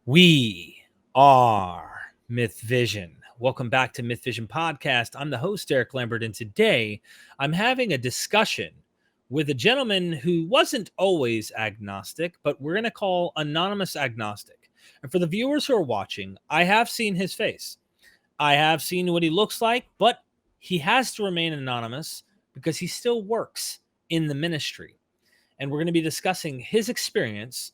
We are Myth Vision. Welcome back to Myth Vision Podcast. I'm the host, Eric Lambert, and today I'm having a discussion with a gentleman who wasn't always agnostic, but we're going to call anonymous agnostic. And for the viewers who are watching, I have seen his face. I have seen what he looks like, but he has to remain anonymous because he still works in the ministry. And we're going to be discussing his experience,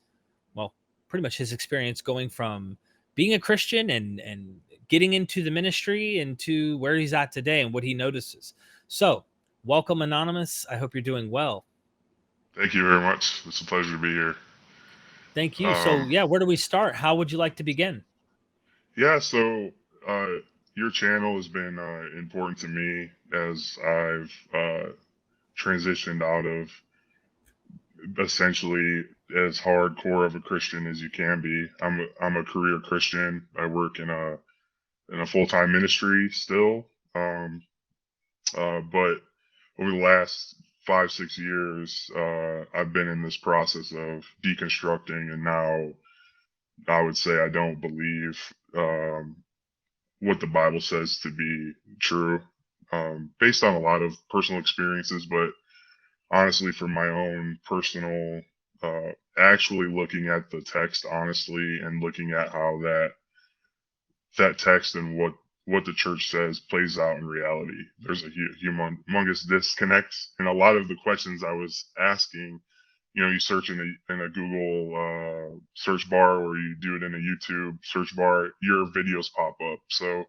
well, pretty much his experience going from being a Christian and getting into the ministry and to where he's at today and what he notices. So, welcome, Anonymous. I hope you're doing well. Thank you very much. It's a pleasure to be here. Thank you. So, Um, yeah, where do we start? How would you like to begin? yeah, so uh, your channel has been important to me as I've transitioned out of essentially as hardcore of a Christian as you can be. I'm a career Christian. I work in a full-time ministry still. But over the last 5, 6 years, I've been in this process of deconstructing, and now I would say I don't believe what the Bible says to be true, based on a lot of personal experiences, but honestly, from my own personal, actually looking at the text honestly and looking at how that text and what the church says plays out in reality. There's a humongous disconnect, and a lot of the questions I was asking, you search in a Google search bar, or you do it in a YouTube search bar, your videos pop up. So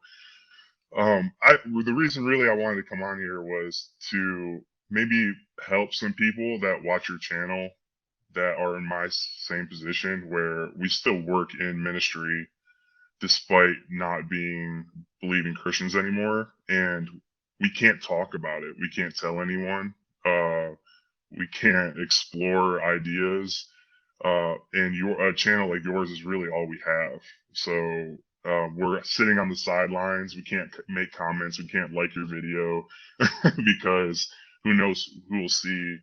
the reason really I wanted to come on here was to maybe help some people that watch your channel that are in my same position, where we still work in ministry despite not being believing Christians anymore, and we can't talk about it. We can't tell anyone. We can't explore ideas. And a channel like yours is really all we have. So we're sitting on the sidelines. We can't make comments. We can't like your video because who knows who will see,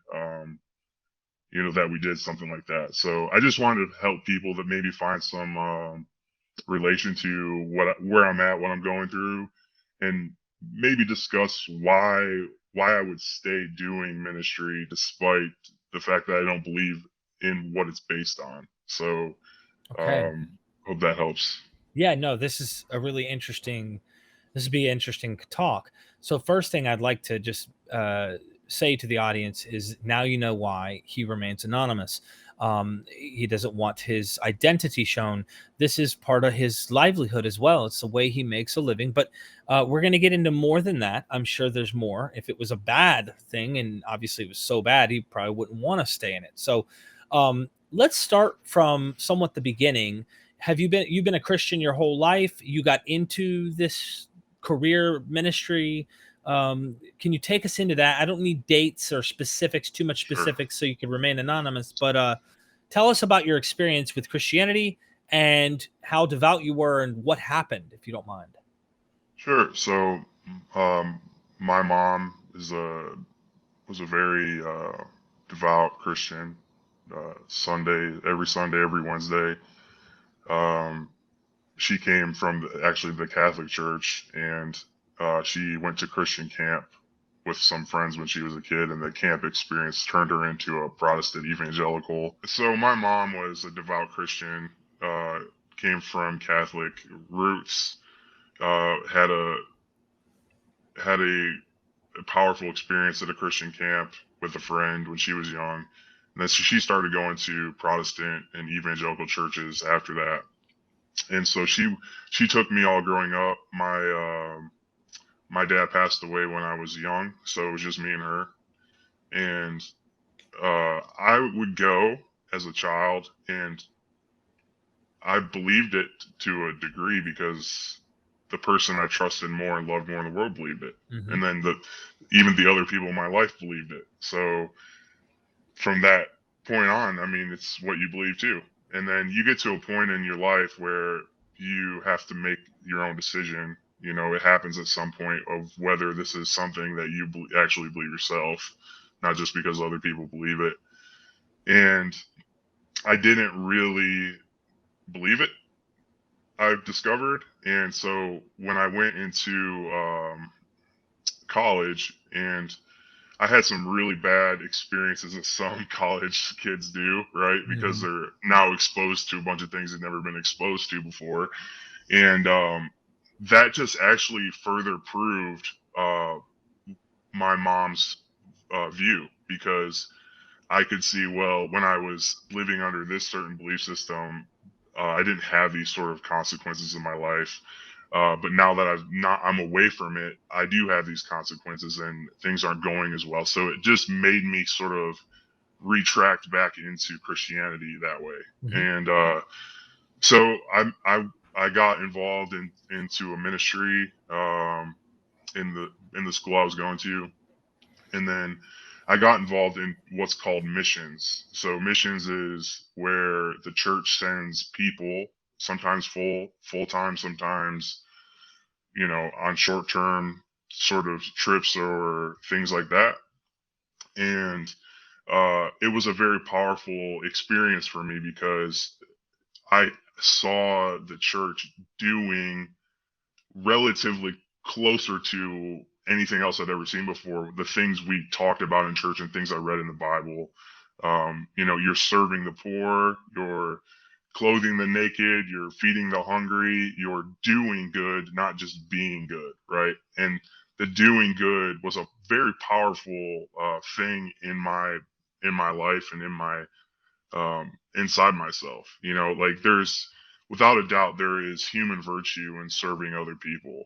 that we did something like that. So I just wanted to help people that maybe find some relation to where I'm at, what I'm going through, and maybe discuss why I would stay doing ministry despite the fact that I don't believe in what it's based on. So Okay. hope that helps. Yeah, no, this would be an interesting talk. So, first thing I'd like to just say to the audience is now you know why he remains anonymous. He doesn't want his identity shown. This is part of his livelihood as well. It's the way he makes a living. But we're going to get into more than that. I'm sure there's more. If it was a bad thing, and obviously it was so bad, he probably wouldn't want to stay in it. So, let's start from somewhat the beginning. You've been a Christian your whole life? You got into this career ministry. Can you take us into that? I don't need dates or specifics, too much Sure. specifics, so you can remain anonymous. But tell us about your experience with Christianity and how devout you were and what happened, if you don't mind. Sure. So um, my mom was a very devout Christian. Sunday, every Wednesday. Um, she came from actually the Catholic Church, and she went to Christian camp with some friends when she was a kid, and the camp experience turned her into a Protestant evangelical. So my mom was a devout Christian, uh, came from Catholic roots, had a powerful experience at a Christian camp with a friend when she was young. And then she started going to Protestant and evangelical churches after that. And so she took me all growing up. My dad passed away when I was young, so it was just me and her. And I would go as a child, and I believed it to a degree because the person I trusted more and loved more in the world believed it, Mm-hmm. and then even the other people in my life believed it. So from that point on, I mean, it's what you believe too. And then you get to a point in your life where you have to make your own decision. It happens at some point of whether this is something that you actually believe yourself, not just because other people believe it. And I didn't really believe it. I've discovered. And so when I went into college, and I had some really bad experiences as some college kids do, right? Because they're now exposed to a bunch of things they've never been exposed to before. And that just actually further proved my mom's view, because I could see, well, when I was living under this certain belief system, I didn't have these sort of consequences in my life. But now that I'm away from it, I do have these consequences, and things aren't going as well. So it just made me sort of retract back into Christianity that way. And so I got involved into a ministry in the school I was going to, and then I got involved in what's called missions. So missions is where the church sends people, sometimes full time, sometimes on short term sort of trips or things like that. And it was a very powerful experience for me, because I saw the church doing relatively closer to anything else I'd ever seen before. The things we talked about in church and things I read in the Bible. You're serving the poor, you're clothing the naked, you're feeding the hungry, you're doing good, not just being good, right? And the doing good was a very powerful thing in my life and in my inside myself. Like there's without a doubt there is human virtue in serving other people.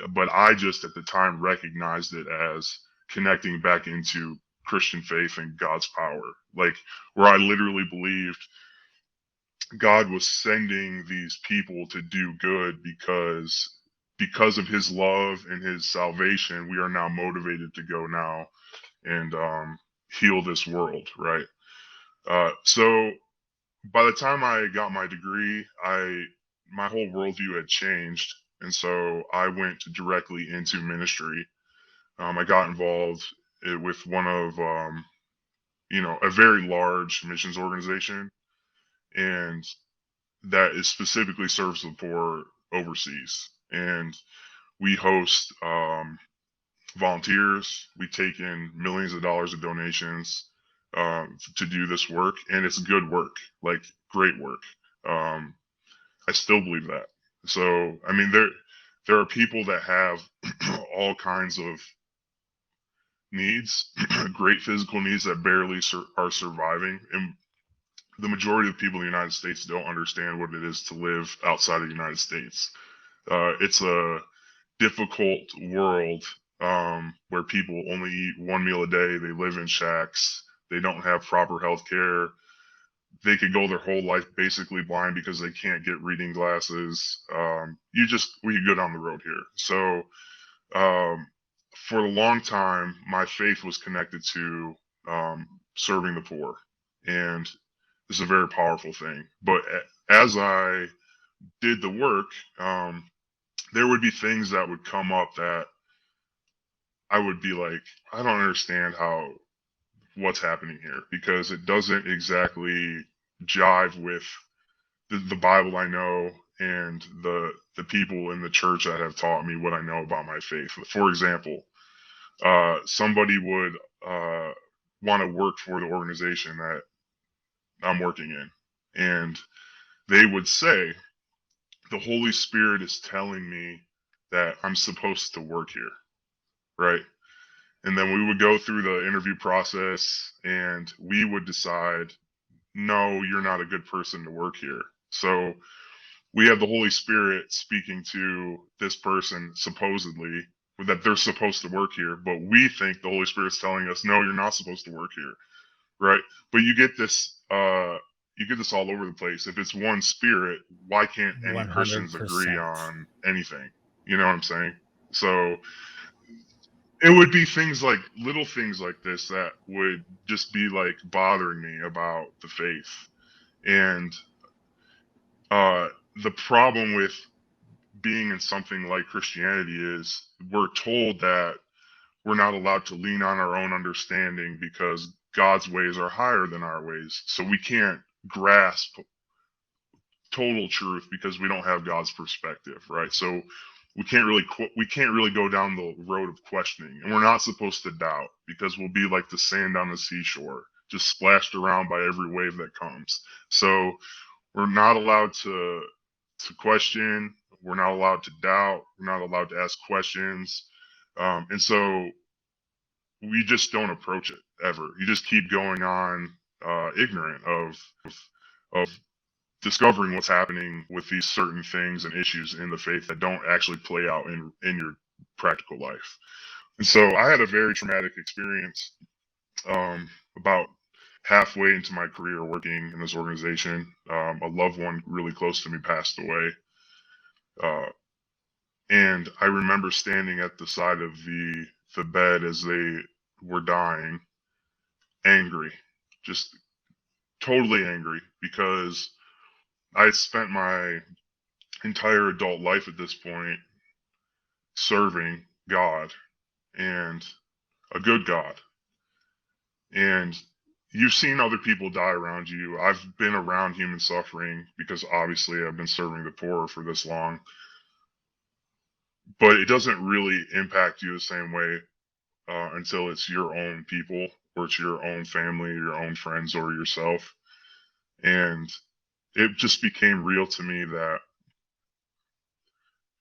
But I just at the time recognized it as connecting back into Christian faith and God's power, like where I literally believed God was sending these people to do good, because of his love and his salvation, we are now motivated to go now and heal this world, right? So by the time I got my degree, my whole worldview had changed, and so I went directly into ministry. I got involved with one of a very large missions organization, and that is specifically serves the poor overseas. And we host volunteers. We take in millions of dollars of donations to do this work, and it's good work, like great work. Um, I still believe that. So, I mean, there are people that have all kinds of needs, great physical needs that barely are surviving, and the majority of people in the United States don't understand what it is to live outside of the United States. It's a difficult world where people only eat one meal a day. They live in shacks. They don't have proper health care. They could go their whole life basically blind because they can't get reading glasses. We could go down the road here. So for a long time, my faith was connected to serving the poor. And it's a very powerful thing. But as I did the work, there would be things that would come up that I would be like, I don't understand what's happening here, because it doesn't exactly jive with the Bible I know and the people in the church that have taught me what I know about my faith. For example, somebody would want to work for the organization that I'm working in, and they would say, the Holy Spirit is telling me that I'm supposed to work here, right? And then we would go through the interview process, and we would decide, no, you're not a good person to work here. So we have the Holy Spirit speaking to this person supposedly that they're supposed to work here, but we think the Holy Spirit's telling us, no, you're not supposed to work here, right? But you get this all over the place. If it's one spirit, why can't any Christians agree 100%. on anything? You know what I'm saying? So it would be little things like this that would just be like bothering me about the faith. And the problem with being in something like Christianity is we're told that we're not allowed to lean on our own understanding because God's ways are higher than our ways. So we can't grasp total truth because we don't have God's perspective, right? So we can't really go down the road of questioning, and we're not supposed to doubt because we'll be like the sand on the seashore, just splashed around by every wave that comes. So we're not allowed to question. We're not allowed to doubt. We're not allowed to ask questions, and so we just don't approach it ever. You just keep going on, ignorant of discovering what's happening with these certain things and issues in the faith that don't actually play out in your practical life. And so I had a very traumatic experience, about halfway into my career working in this organization. A loved one really close to me passed away. And I remember standing at the side of the bed as they were dying, angry, just totally angry, because I had spent my entire adult life at this point serving God, and a good God. And you've seen other people die around you. I've been around human suffering because obviously I've been serving the poor for this long. But it doesn't really impact you the same way until it's your own people, or it's your own family, your own friends, or yourself. And it just became real to me that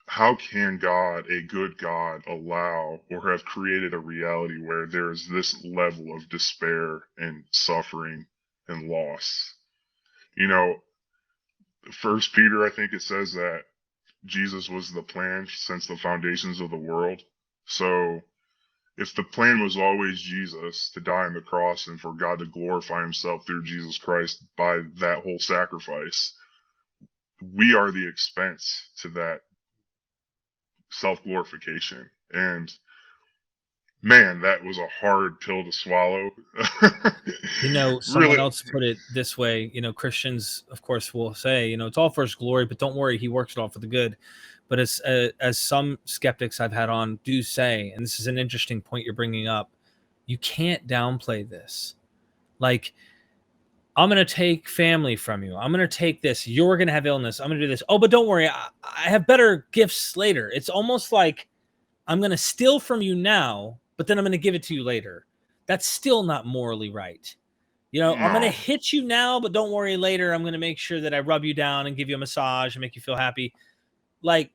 how can God, a good God, allow or have created a reality where there is this level of despair and suffering and loss? You know, First Peter, I think it says that Jesus was the plan since the foundations of the world. So if the plan was always Jesus to die on the cross and for God to glorify himself through Jesus Christ by that whole sacrifice, we are the expense to that self-glorification. And man, that was a hard pill to swallow. Someone Really. else put it this way. Christians, of course, will say, it's all for his glory, but don't worry, he works it all for the good. But as some skeptics I've had on do say, and this is an interesting point you're bringing up, you can't downplay this. Like, I'm going to take family from you. I'm going to take this. You're going to have illness. I'm going to do this. Oh, but don't worry, I have better gifts later. It's almost like I'm going to steal from you now, but then I'm going to give it to you later. That's still not morally right. I'm going to No. hit you now, but don't worry, later I'm going to make sure that I rub you down and give you a massage and make you feel happy. Like,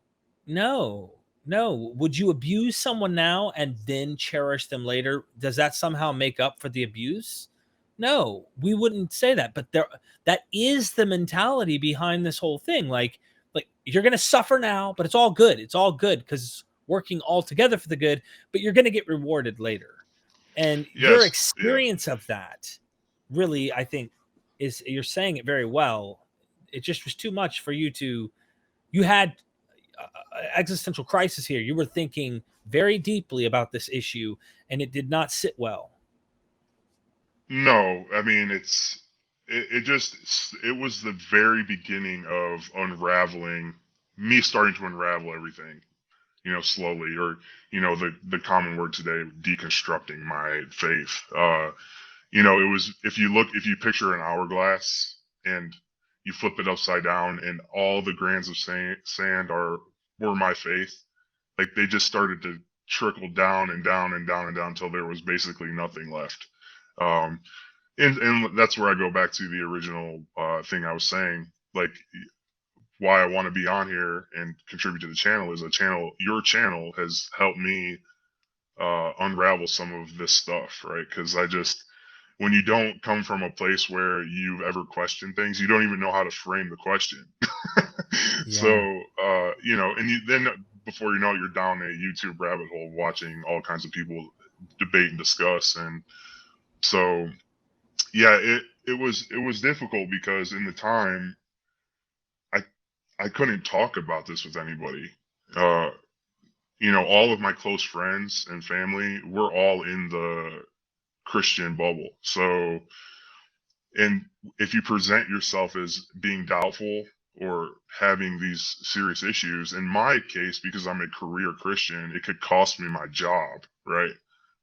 no. Would you abuse someone now and then cherish them later? Does that somehow make up for the abuse? No, we wouldn't say that. But that is the mentality behind this whole thing. Like you're going to suffer now, but it's all good. It's all good because it's working all together for the good, but you're going to get rewarded later. And your Yes. Yeah. experience of that really, I think, is, you're saying it very well. It just was too much for you had existential crisis here. You were thinking very deeply about this issue, and it did not sit well. No, I mean, it was the very beginning of me starting to unravel everything, slowly, or, the common word today, deconstructing my faith. It was, if you picture an hourglass and you flip it upside down and all the grains of sand were my faith, like they just started to trickle down and down and down and down until there was basically nothing left. And that's where I go back to the original thing I was saying, like why I want to be on here and contribute to the channel is your channel has helped me unravel some of this stuff, right? Because when you don't come from a place where you've ever questioned things, you don't even know how to frame the question. So, then before you know it, you're down a YouTube rabbit hole watching all kinds of people debate and discuss. And so, yeah, it was difficult because in the time, I couldn't talk about this with anybody. All of my close friends and family were all in the Christian bubble. So, and if you present yourself as being doubtful or having these serious issues, in my case, because I'm a career Christian, it could cost me my job, right?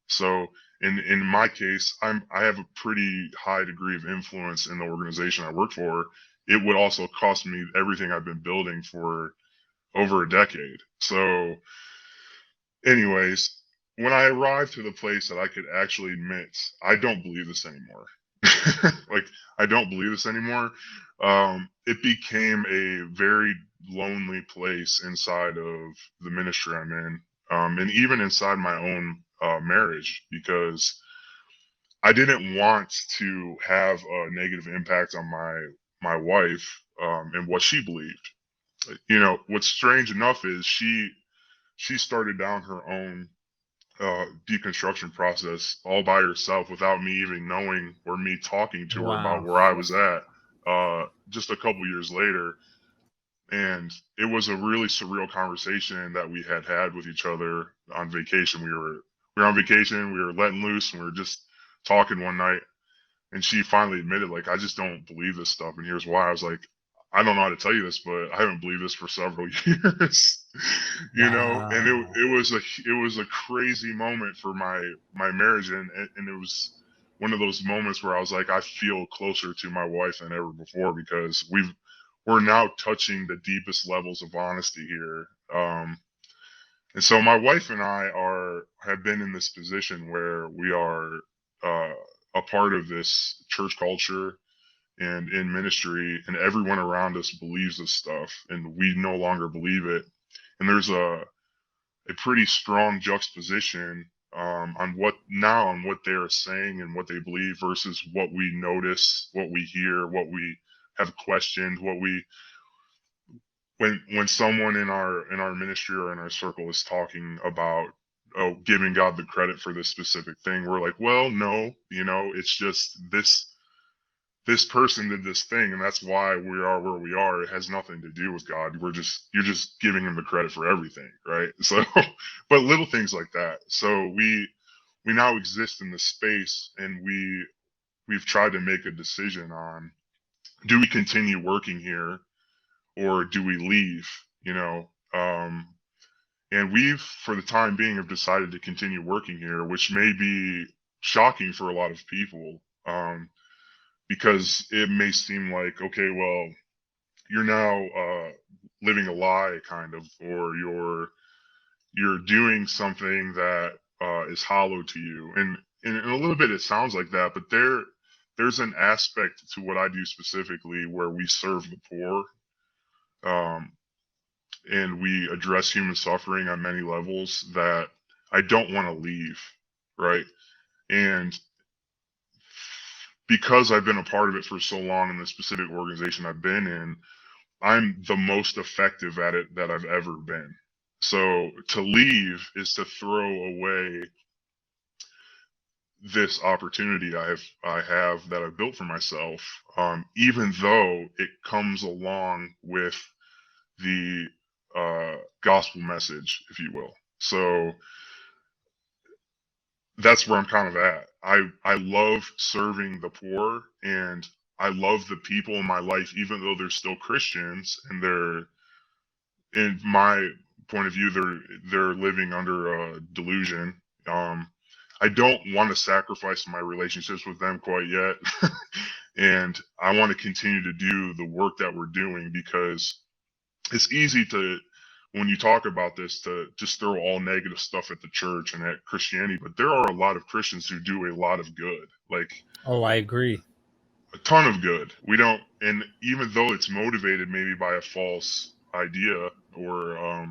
So in my case, I have a pretty high degree of influence in the organization I work for, it would also cost me everything I've been building for over a decade. So, anyways, when I arrived to the place that I could actually admit, I don't believe this anymore. Like, I don't believe this anymore. It became a very lonely place inside of the ministry I'm in, and even inside my own marriage, because I didn't want to have a negative impact on my wife, and what she believed. You know, what's strange enough is she started down her own deconstruction process all by herself without me even knowing or me talking to her about Wow. where I was at. Just a couple years later, and it was a really surreal conversation that we had with each other on vacation. We were on vacation, we were letting loose, and we were just talking one night, and she finally admitted, like, I just don't believe this stuff, and here's why. I was like, I don't know how to tell you this, but I haven't believed this for several years. You know, and Wow. it was a crazy moment for my marriage, and it was one of those moments where I was like, I feel closer to my wife than ever before, because we're now touching the deepest levels of honesty here. And so my wife and I have been in this position where we are uh, a part of this church culture and in ministry, and everyone around us believes this stuff, and we no longer believe it. And there's a pretty strong juxtaposition on what they are saying and what they believe versus what we notice, what we hear, what we have questioned, what we when someone in our ministry or in our circle is talking about, oh, giving God the credit for this specific thing, we're like, well, no, you know, it's just this person did this thing, and that's why we are where we are. It has nothing to do with God. You're just giving him the credit for everything, right? So, but little things like that. So we now exist in this space, and we've tried to make a decision on, do we continue working here or do we leave? You know, and we've, for the time being, have decided to continue working here, which may be shocking for a lot of people. Because it may seem like, okay, well, you're now living a lie, kind of, or you're doing something that is hollow to you, and in a little bit it sounds like that, but there's an aspect to what I do specifically where we serve the poor, um, and we address human suffering on many levels that I don't want to leave, right? And because I've been a part of it for so long in the specific organization I've been in, I'm the most effective at it that I've ever been. So to leave is to throw away this opportunity I have that I've built for myself, even though it comes along with the gospel message, if you will. So that's where I'm kind of at. I love serving the poor, and I love the people in my life, even though they're still Christians, and in my point of view, they're living under a delusion. I don't want to sacrifice my relationships with them quite yet, and I want to continue to do the work that we're doing, because it's easy to, when you talk about this, to just throw all negative stuff at the church and at Christianity, but there are a lot of Christians who do a lot of good, like Oh, I agree. a ton of good. We don't, and even though it's motivated maybe by a false idea or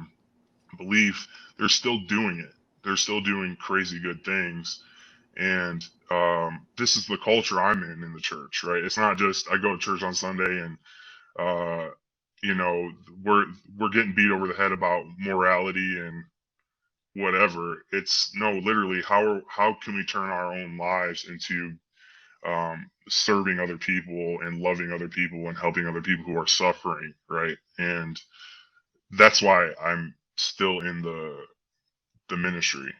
belief, they're still doing it. They're still doing crazy good things. And this is the culture I'm in the church, right? It's not just I go to church on Sunday and uh, you know, we're getting beat over the head about morality and whatever. It's no, literally, how can we turn our own lives into serving other people and loving other people and helping other people who are suffering, right? And that's why I'm still in the ministry.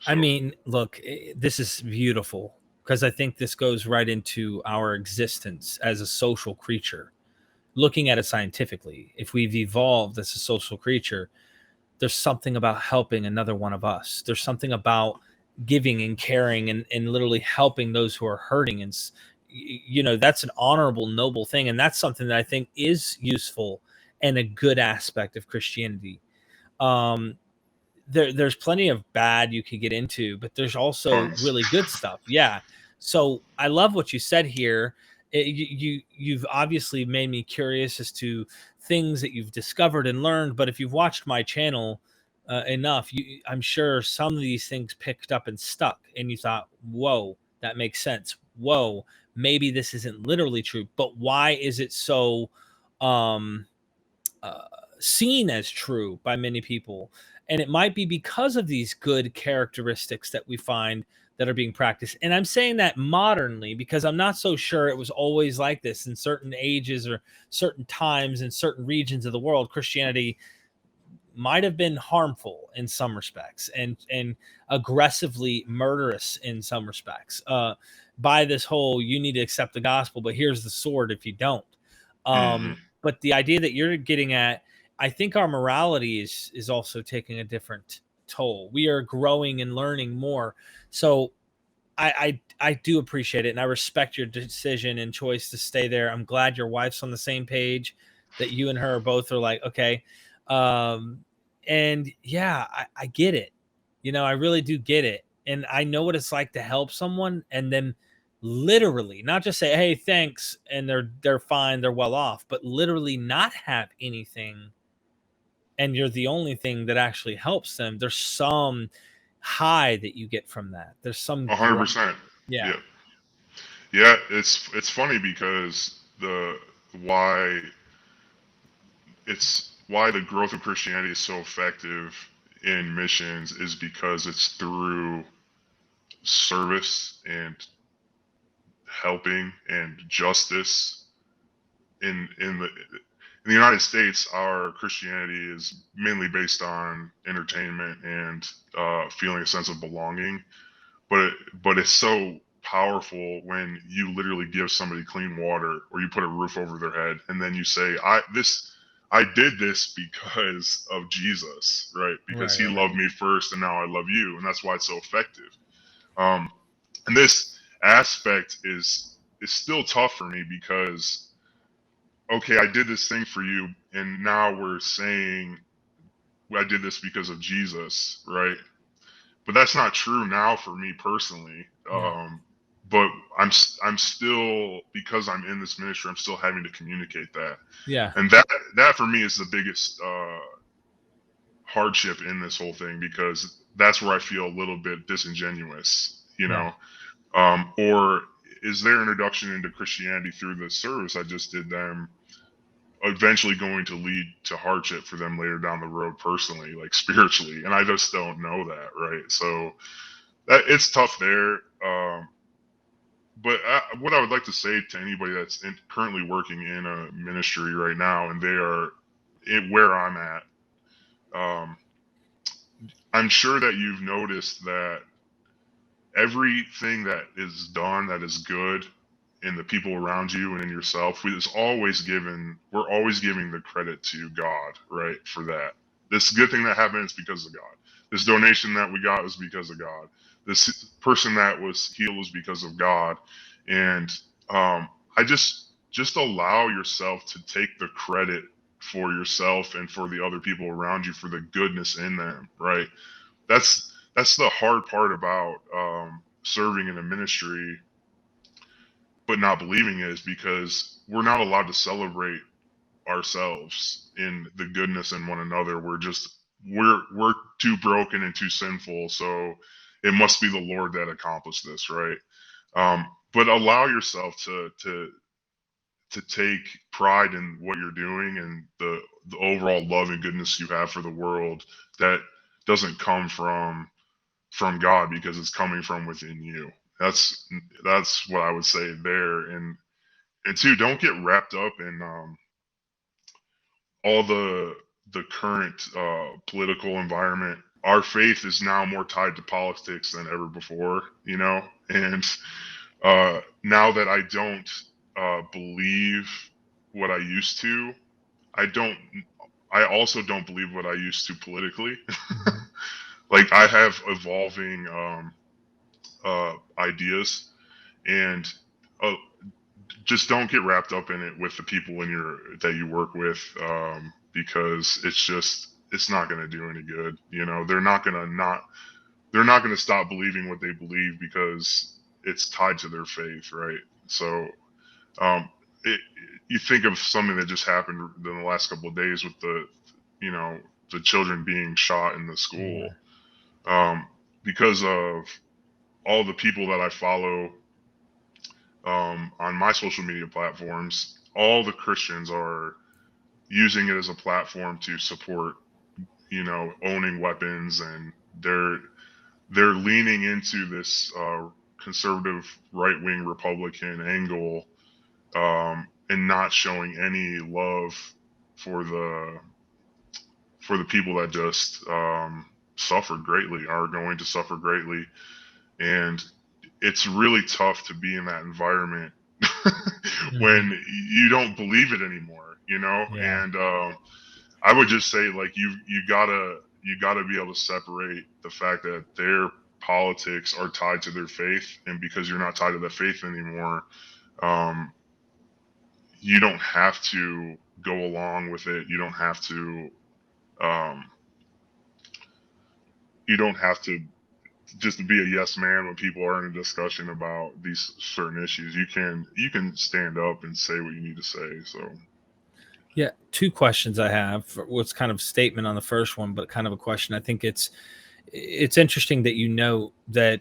I So mean, look, this is beautiful because I think this goes right into our existence as a social creature. Looking at it scientifically, if we've evolved as a social creature, there's something about helping another one of us. There's something about giving and caring and literally helping those who are hurting and that's an honorable, noble thing, and that's something that I think is useful and a good aspect of Christianity. um there's plenty of bad you could get into, but there's also Tons. really good stuff. Yeah. So I love what you said here. You've obviously made me curious as to things that you've discovered and learned. But if you've watched my channel enough, I'm sure some of these things picked up and stuck, and you thought, "Whoa, that makes sense." Whoa, maybe this isn't literally true, but why is it so um, uh, seen as true by many people? And it might be because of these good characteristics that we find that are being practiced. And I'm saying that modernly because I'm not so sure it was always like this in certain ages or certain times in certain regions of the world. Christianity might have been harmful in some respects and aggressively murderous in some respects, by this whole you need to accept the gospel, but here's the sword if you don't. Hmm. But the idea that you're getting at, I think our morality is also taking a different toll. We are growing and learning more. So I do appreciate it, and I respect your decision and choice to stay there. I'm glad your wife's on the same page, that you and her both are like, okay. Um, and yeah, I get it. I really do get it. And I know what it's like to help someone and then literally not just say, hey, thanks, and they're fine, they're well off, but literally not have anything, and you're the only thing that actually helps them. There's some high that you get from that. There's some 100%. yeah. Yeah. Yeah, it's funny because the why why the growth of Christianity is so effective in missions is because it's through service and helping and justice. In the United States, our Christianity is mainly based on entertainment and feeling a sense of belonging, but it's so powerful when you literally give somebody clean water or you put a roof over their head and then you say, I did this because of Jesus, right? Because Right, he right, right. loved me first and now I love you, and that's why it's so effective. um and this aspect is still tough for me because, okay, I did this thing for you, and now we're saying I did this because of Jesus, right? But that's not true now for me personally. Yeah. But I'm still, because I'm in this ministry, I'm still having to communicate that, Yeah. and that for me is the biggest hardship in this whole thing, because that's where I feel a little bit disingenuous, Yeah. or is their introduction into Christianity through the service I just did them eventually going to lead to hardship for them later down the road personally, like spiritually? And I just don't know that, right? So it's tough there. But what I would like to say to anybody that's currently working in a ministry right now and they are where I'm at, um, I'm sure that you've noticed that everything that is done that is good in the people around you and in yourself, we're always giving the credit to God, right? For that. This good thing that happened is because of God. This donation that we got was because of God. This person that was healed was because of God. And I just allow yourself to take the credit for yourself and for the other people around you for the goodness in them, right? That's the hard part about serving in a ministry but not believing it, is because we're not allowed to celebrate ourselves in the goodness in one another. We're too broken and too sinful, so it must be the Lord that accomplished this, right? But allow yourself to take pride in what you're doing and the overall love and goodness you have for the world that doesn't come from God, because it's coming from within you. That's what I would say there. And two, don't get wrapped up in all the current political environment. Our faith is now more tied to politics than ever before, and now that I don't believe what I used to, I don't. I also don't believe what I used to politically. Mm-hmm. Like, I have evolving ideas, and just don't get wrapped up in it with the people that you work with, because it's not going to do any good. They're not going to stop believing what they believe because it's tied to their faith, right? So, um, it, you think of something that just happened in the last couple of days with you know, the children being shot in the Yeah. school, because of all the people that I follow, on my social media platforms. All the Christians are using it as a platform to support, owning weapons, and they're leaning into this conservative right wing Republican angle, and not showing any love for the people that just suffered greatly, are going to suffer greatly, and it's really tough to be in that environment Hmm. when you don't believe it anymore, Yeah. and I would just say, like, you gotta be able to separate the fact that their politics are tied to their faith, and because you're not tied to that faith anymore, um, you don't have to go along with it. Um, you don't have to just be a yes man when people are in a discussion about these certain issues. You can stand up and say what you need to say. So Yeah, two questions I have. What's kind of statement on the first one, but kind of a question. I think it's interesting that you know that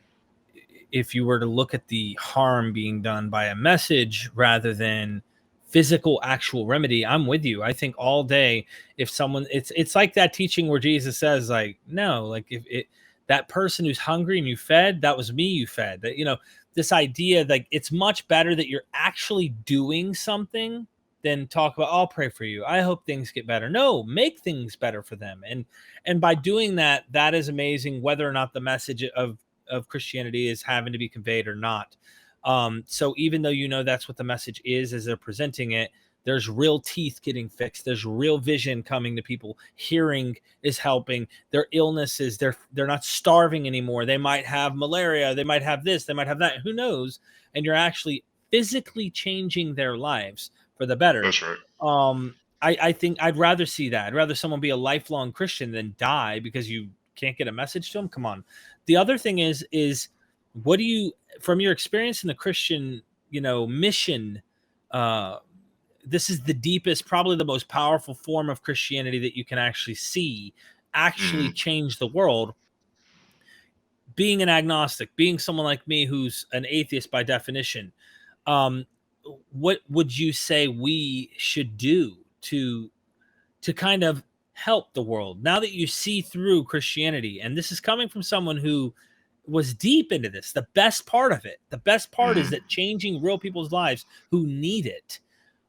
if you were to look at the harm being done by a message rather than physical actual remedy, I'm with you. I think all day, if someone, it's like that teaching where Jesus says, like, no, like, if it, that person who's hungry and you fed, that was me you fed. That, this idea, like, it's much better that you're actually doing something than talk about, I'll pray for you, I hope things get better. No, make things better for them. And by doing that, that is amazing, whether or not the message of Christianity is having to be conveyed or not. So even though that's what the message is as they're presenting it, there's real teeth getting fixed. There's real vision coming to people. Hearing is helping. Their illnesses, they're not starving anymore. They might have malaria. They might have this. They might have that. Who knows? And you're actually physically changing their lives for the better. that's right. I think I'd rather see that. I'd rather someone be a lifelong Christian than die because you can't get a message to them. Come on. The other thing is what do you, from your experience in the Christian, mission, uh, this is the deepest, probably the most powerful form of Christianity that you can actually see actually Hmm. change the world. Being an agnostic, being someone like me who's an atheist by definition, um, what would you say we should do to kind of help the world now that you see through Christianity? And this is coming from someone who was deep into this. The best part of it, the best part is Hmm. that changing real people's lives who need it.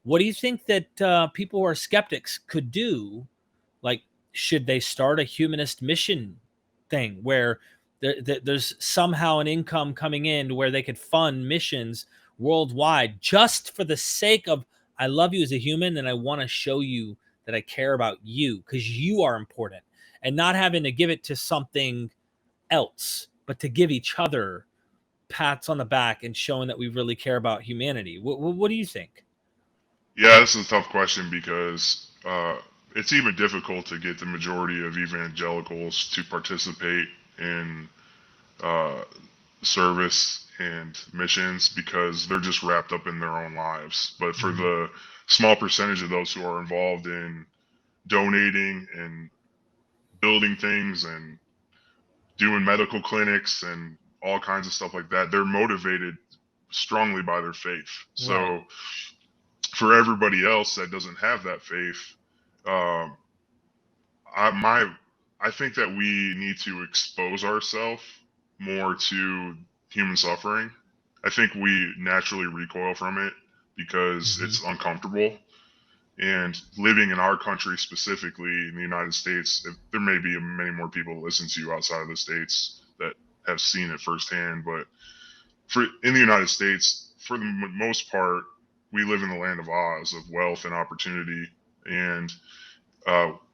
What do you think that people who are skeptics could do? Like, should they start a humanist mission thing where there's somehow an income coming in where they could fund missions worldwide just for the sake of, I love you as a human and I want to show you that I care about you because you are important, and not having to give it to something else, but to give each other pats on the back and showing that we really care about humanity. What do you think? Yeah, this is a tough question because it's even difficult to get the majority of evangelicals to participate in uh, service and missions because they're just wrapped up in their own lives. But for Mhm. the small percentage of those who are involved in donating and building things and doing medical clinics and all kinds of stuff like that, they're motivated strongly by their faith. Right. So for everybody else that doesn't have that faith, um, I my I think that we need to expose ourselves more to human suffering. I think we naturally recoil from it because Hmm. it's uncomfortable. And living in our country, specifically in the United States, there may be many more people that listen to you outside of the states that have seen it firsthand. But in the United States, for the most part, we live in the land of Oz, of wealth and opportunity, and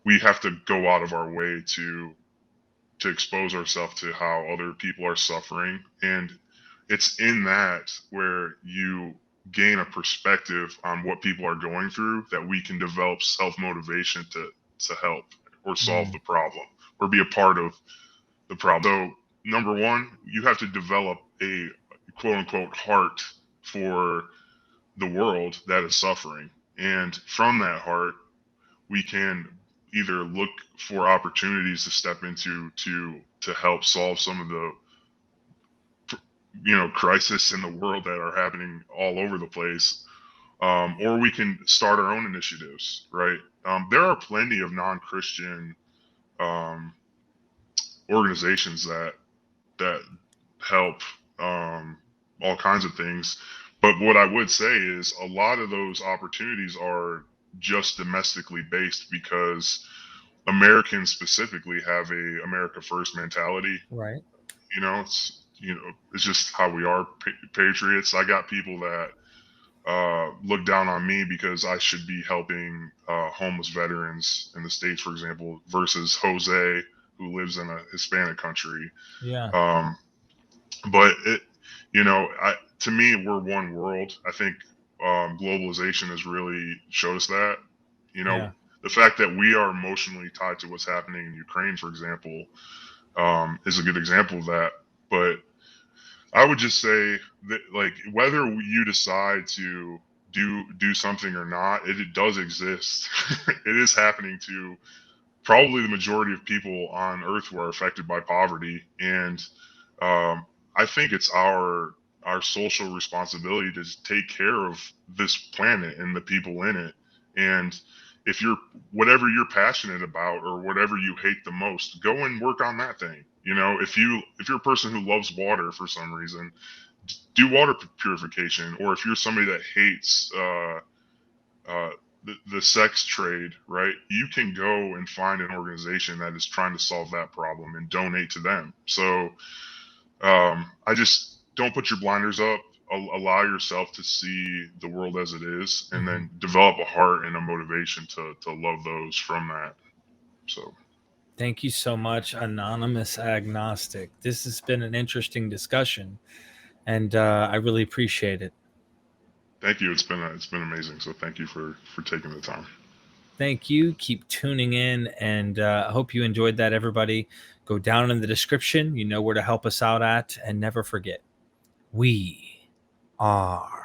we have to go out of our way to expose ourselves to how other people are suffering. And it's in that where you gain a perspective on what people are going through, that we can develop self-motivation to help or solve the problem or be a part of the problem. So number one, you have to develop a quote unquote heart for the world that is suffering. And from that heart, we can either look for opportunities to step into to help solve some of the crisis in the world that are happening all over the place, or we can start our own initiatives, right? There are plenty of non-Christian um, organizations that help all kinds of things. But what I would say is a lot of those opportunities are just domestically based because Americans specifically have a America First mentality. Right. It's just how we are, patriots. I got people that look down on me because I should be helping homeless veterans in the States, for example, versus Jose, who lives in a Hispanic country. Yeah. But to me, we're one world. I think globalization has really showed us that. Yeah. The fact that we are emotionally tied to what's happening in Ukraine, for example, is a good example of that. But I would just say that, like, whether you decide to do something or not, it does exist. It is happening to probably the majority of people on Earth who are affected by poverty, and um, I think it's our social responsibility to take care of this planet and the people in it. And if you're whatever you're passionate about or whatever you hate the most, go and work on that thing. If you're a person who loves water for some reason, do water purification. Or if you're somebody that hates the sex trade, right? You can go and find an organization that is trying to solve that problem and donate to them. So I just don't put your blinders up. Allow yourself to see the world as it is, and then develop a heart and a motivation to love those from that. So Thank you so much, Anonymous Agnostic. This has been an interesting discussion, and I really appreciate it. thank you. It's been amazing. So thank you for taking the time. Thank you. Keep tuning in, and I hope you enjoyed that, everybody. Go down in the description. You know where to help us out at, and never forget, we are